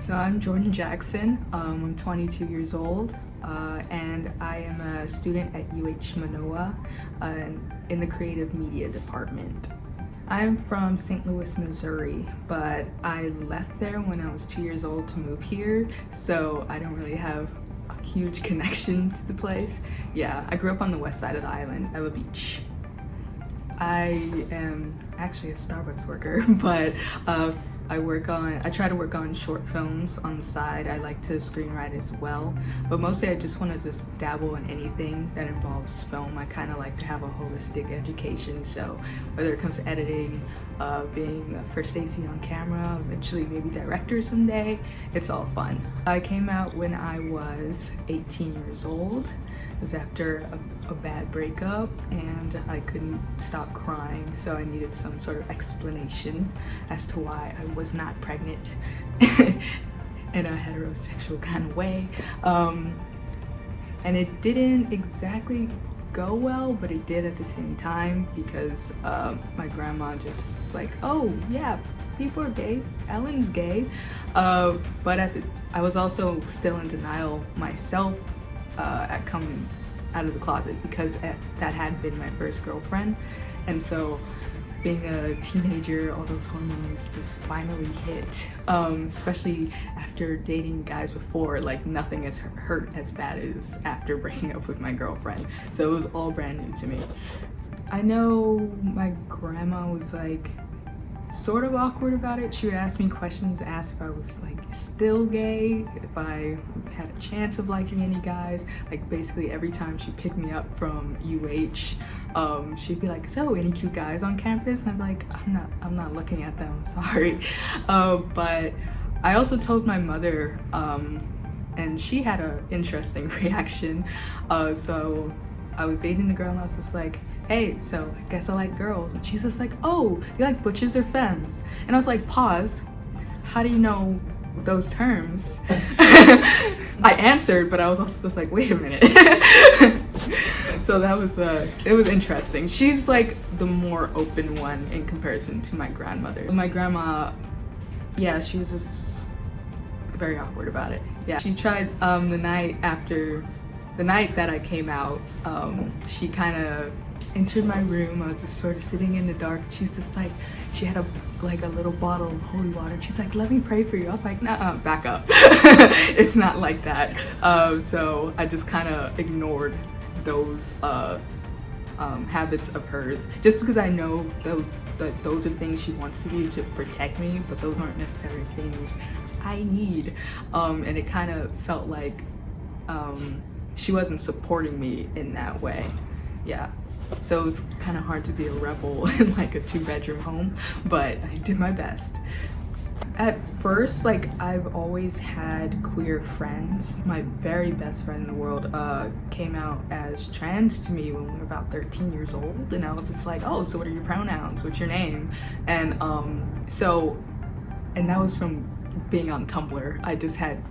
So I'm Jordan Jackson. I'm 22 years old, and I am a student at UH Manoa in the creative media department. I'm from St. Louis, Missouri, but I left there when I was 2 years old to move here, so I don't really have a huge connection to the place. Yeah, I grew up on the west side of the island, Ella Beach. I am actually a Starbucks worker, but I try to work on short films on the side. I like to screenwrite as well, but mostly I just want to just dabble in anything that involves film. I kind of like to have a holistic education, so whether it comes to editing, being a first AC on camera, eventually maybe director someday, it's all fun. I came out when I was 18 years old. It was after a bad breakup and I couldn't stop crying, so I needed some sort of explanation as to why I was not pregnant in a heterosexual kind of way. And it didn't exactly go well, but it did at the same time because my grandma just was like, oh yeah, people are gay, Ellen's gay. But I was also still in denial myself at coming out of the closet because that had been my first girlfriend, and so being a teenager, all those hormones just finally hit, especially after dating guys before. Like, nothing has hurt as bad as after breaking up with my girlfriend, so it was all brand new to me. I know my grandma was like sort of awkward about it. She would ask me questions, ask if I was like still gay, if I had a chance of liking any guys. Like, basically every time she picked me up from UH, she'd be like, so any cute guys on campus? And I'm like, I'm not looking at them, sorry. But I also told my mother, and she had an interesting reaction. So I was dating the girl and I was just like, hey, so I guess I like girls. And she's just like, oh, you like butches or femmes? And I was like, pause, how do you know those terms? I answered, but I was also just like, wait a minute. So that was, it was interesting. She's like the more open one in comparison to my grandmother. My grandma, yeah, she was just very awkward about it. Yeah, she tried the night that I came out, she kind of entered my room. I was just sort of sitting in the dark. She's just like, she had a little bottle of holy water. She's like, let me pray for you. I was like, nah, back up. It's not like that. So I just kind of ignored those habits of hers, just because I know that those are things she wants to do to protect me, but those aren't necessarily things I need. And it kind of felt like she wasn't supporting me in that way. Yeah. So it was kind of hard to be a rebel in like a 2-bedroom home, but I did my best. At first, like, I've always had queer friends. My very best friend in the world came out as trans to me when we were about 13 years old, and I was just like, oh, so what are your pronouns? What's your name? And and that was from being on Tumblr. I just had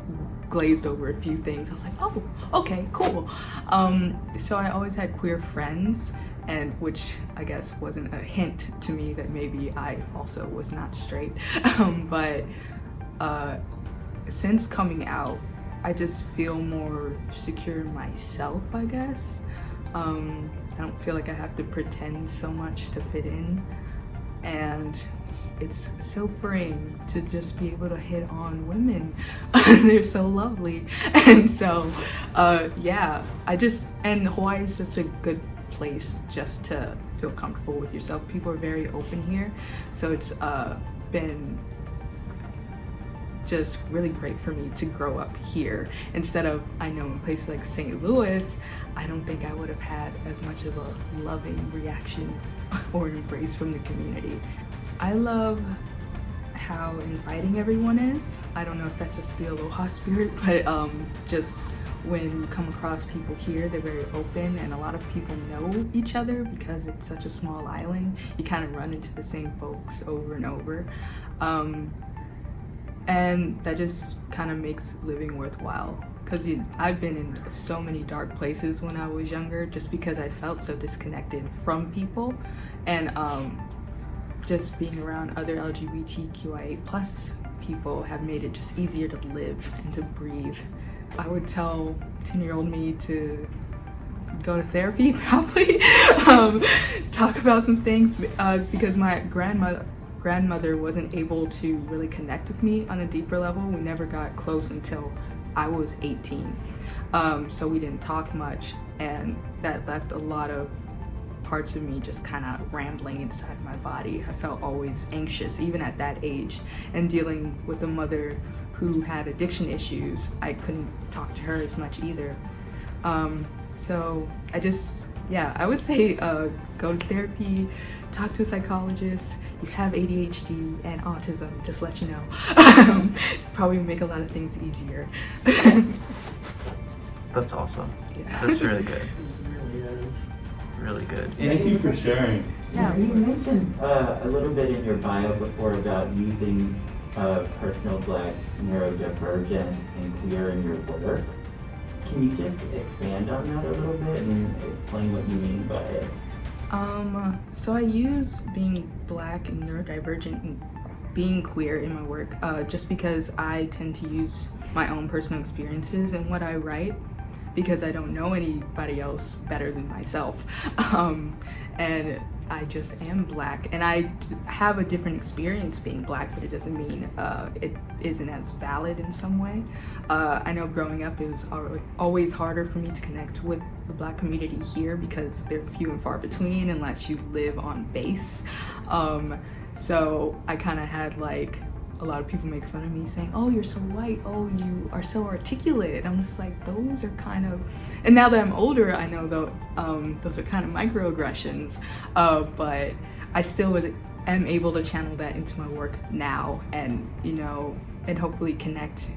glazed over a few things. I was like, oh, okay, cool. So I always had queer friends, and which I guess wasn't a hint to me that maybe I also was not straight. But since coming out, I just feel more secure in myself, I guess. I don't feel like I have to pretend so much to fit in, and it's so freeing to just be able to hit on women. They're so lovely. And so, yeah, and Hawaii is just a good place just to feel comfortable with yourself. People are very open here. So it's been just really great for me to grow up here. Instead of, I know in places like St. Louis, I don't think I would have had as much of a loving reaction or embrace from the community. I love how inviting everyone is. I don't know if that's just the Aloha spirit, but just when you come across people here, they're very open, and a lot of people know each other because it's such a small island. You kind of run into the same folks over and over. And that just kind of makes living worthwhile. Because I've been in so many dark places when I was younger just because I felt so disconnected from people. And just being around other LGBTQIA plus people have made it just easier to live and to breathe. I would tell 10-year-old me to go to therapy, probably, talk about some things, because my grandmother wasn't able to really connect with me on a deeper level. We never got close until I was 18, so we didn't talk much, and that left a lot of parts of me just kind of rambling inside my body. I felt always anxious, even at that age, and dealing with a mother who had addiction issues, I couldn't talk to her as much either. So I would say go to therapy, talk to a psychologist. You have ADHD and autism, just let you know. Probably make a lot of things easier. That's awesome. Yeah. That's really good. It really is. Really good. Thank you for sharing. Yeah. You mentioned a little bit in your bio before about using personal Black, neurodivergent, and queer in your work. Can you just expand on that a little bit and explain what you mean by it? So I use being Black and neurodivergent and being queer in my work just because I tend to use my own personal experiences in what I write, because I don't know anybody else better than myself. And I just am Black, and I have a different experience being Black, but it doesn't mean it isn't as valid in some way. I know growing up it was always harder for me to connect with the Black community here because they're few and far between unless you live on base. So I kind of had like a lot of people make fun of me saying, oh, you're so white, oh, you are so articulate. I'm just like, those are kind of, and now that I'm older, I know though, those are kind of microaggressions, but I still am able to channel that into my work now, and and hopefully connect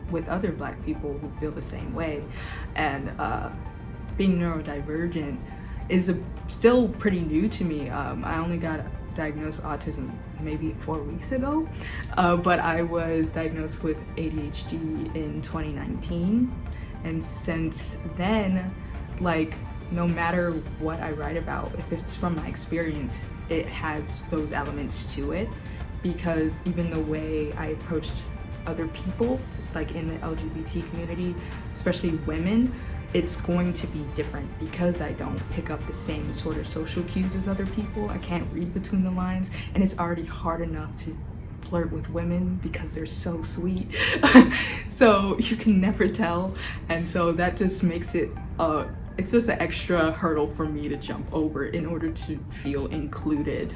with other Black people who feel the same way. And being neurodivergent is still pretty new to me. I only got diagnosed with autism maybe 4 weeks ago, but I was diagnosed with ADHD in 2019, and since then, like, no matter what I write about, if it's from my experience, it has those elements to it, because even the way I approached other people, like in the LGBT community, especially women, it's going to be different because I don't pick up the same sort of social cues as other people. I can't read between the lines, and it's already hard enough to flirt with women because they're so sweet. So you can never tell, and so that just makes it it's just an extra hurdle for me to jump over in order to feel included.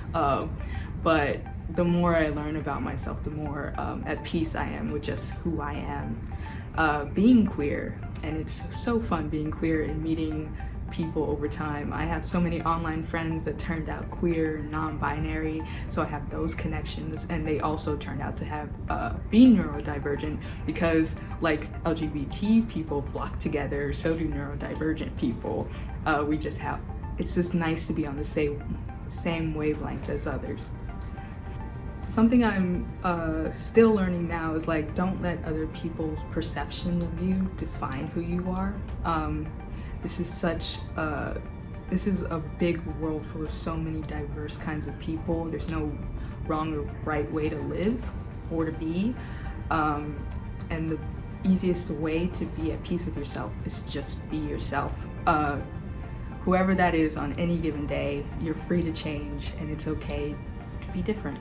But the more I learn about myself, the more at peace I am with just who I am. Being queer, and it's so fun being queer and meeting people over time. I have so many online friends that turned out queer, non-binary, so I have those connections, and they also turned out to have be neurodivergent, because like LGBT people flock together, so do neurodivergent people. It's just nice to be on the same wavelength as others. Something I'm still learning now is like, don't let other people's perception of you define who you are. This is a big world full of so many diverse kinds of people. There's no wrong or right way to live or to be. And the easiest way to be at peace with yourself is to just be yourself. Whoever that is on any given day, you're free to change, and it's okay to be different.